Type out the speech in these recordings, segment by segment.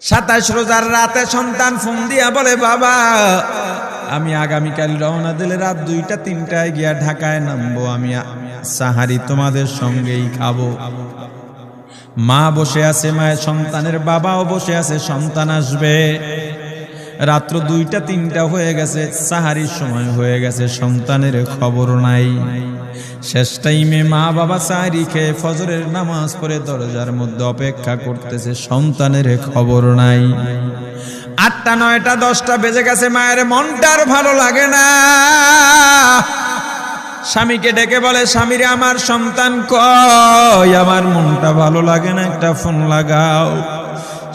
27 রোজার রাতে সন্তান ফোন দিয়া বলে, বাবা আমি আগামীকাল রওনা দিলে রাত 2টা-3টায় গিয়া ঢাকায় নামবো, আমি সাহারি তোমাদের সঙ্গেই খাবো। মা বসে আছে, মায়ের সন্তানের বাবাও বসে আছে, সন্তান আসবে। রাত্র 2টা-3টা হয়ে গেছে, সাহারির সময় হয়ে গেছে, সন্তানের খবর নাই। শেষ টাইমে মা বাবা সাহারি খেয়ে ফজরের নামাজ পড়ে দরজার মধ্যে অপেক্ষা করতেছে, সন্তানের খবর নাই। 8টা, 9টা, 10টা বেজে গেছে, মায়ের মনটার ভালো লাগে না। স্বামীকে ডেকে বলে, স্বামীরে আমার সন্তান কই, আমার মনটা ভালো লাগে না, একটা ফোন লাগাও।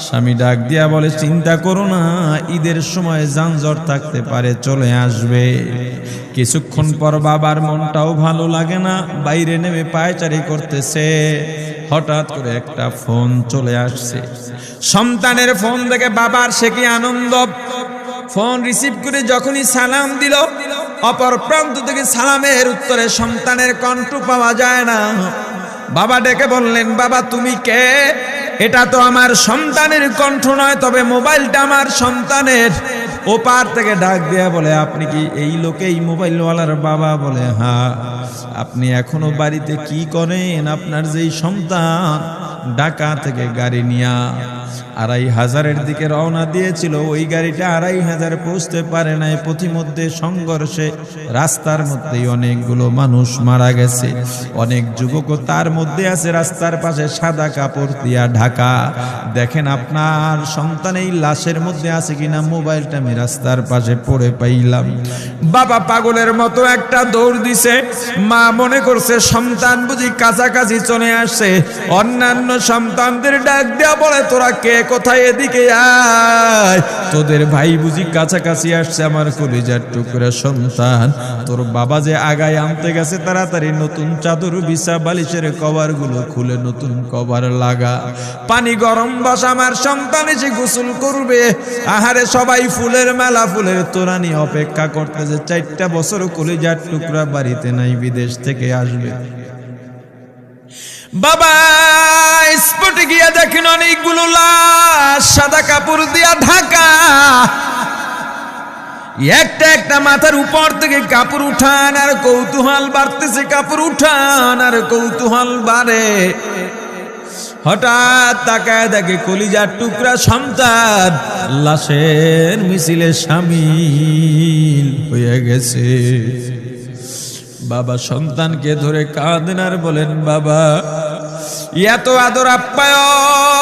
স্বামী ডাক দিয়া বলে, চিন্তা করো না, ঈদের সময় যানজট থাকতে পারে, চলে আসবে। কিছুক্ষণ পর বাবার মনটাও ভালো লাগে না, বাইরে নেমে পায়চারি করতেছে। হঠাৎ করে একটা ফোন চলে আসছে, সন্তানের ফোন দেখে বাবার সে কি আনন্দ। ফোন রিসিভ করে যখনই সালাম দিল, অপর প্রান্ত থেকে সালামের উত্তরে সন্তানের কণ্ঠ পাওয়া যায় না। বাবা ডেকে বললেন, বাবা তুমি কে? এটা তো আমার সন্তানের কণ্ঠ নয়, তবে মোবাইলটা আমার সন্তানের। ওপার থেকে ডাক দেয়া বলে, আপনি কি এই লোকেই মোবাইলওয়ালার বাবা? বলে, হ্যাঁ। আপনি এখনো বাড়িতে কি করেন? আপনার যেই সন্তান ঢাকা থেকে গাড়ি নিয়া 2500-এর দিকে রওনা দিয়েছিল, ওই গাড়িটা 2500 পৌঁছতে পারে নাই। পথিমধ্যে সংঘর্ষে রাস্তার মধ্যেই অনেকগুলো মানুষ মারা গেছে, অনেক যুবকও তার মধ্যে আছে, রাস্তার পাশে সাদা কাপড় দিয়া ঢাকা। দেখেন আপনার সন্তান এই লাশের মধ্যে আছে কিনা। মোবাইলটা আমি রাস্তার পাশে পড়ে পাইলাম। বাবা পাগলের মতো একটা দৌড় দিছে। মা মনে করছে সন্তান বুঝি কাছাকাছি চলে আসছে। অন্যান্য সন্তানদের ডাক দেয়া বলে, তোরা কে, কোথায়, এদিকে আয়, তোদের ভাই বুঝি কাছাকাছি আসছে। আমার কলিজার টুকরা সন্তান, তোর বাবা যে আগায় আনতে গেছে, তাড়াতাড়ি নতুন চাদর বিছা, বালিশের কভার গুলো খুলে নতুন কভার লাগা, পানি গরম বসা, আমার সন্তান এসে গোসল করবে। আহারে সবাই ফুলের মেলা, ফুলের তোড়া নিয়ে অপেক্ষা করতেছে। 4টা বছর কলিজার টুকরা বাড়িতে নাই, বিদেশ থেকে আসবে। বাবা স্পটে গিয়া দেখেন অনেকগুলো লাশ সাদা কাপড় দিয়া ঢাকা। একটা একটা মাথার উপর থেকে কাপড় উঠান আর কৌতূহল বাড়তেছে, কাপড় উঠান আর কৌতূহল বাড়ে। হঠাৎ তাকায় দেখে কলিজার টুকরা সন্তান লাশের মিছিলে শামিল হয়ে গেছে। বাবা সন্তানকে ধরে কাঁদেন আর বলেন, বাবা এত আদর আপ্যায়ন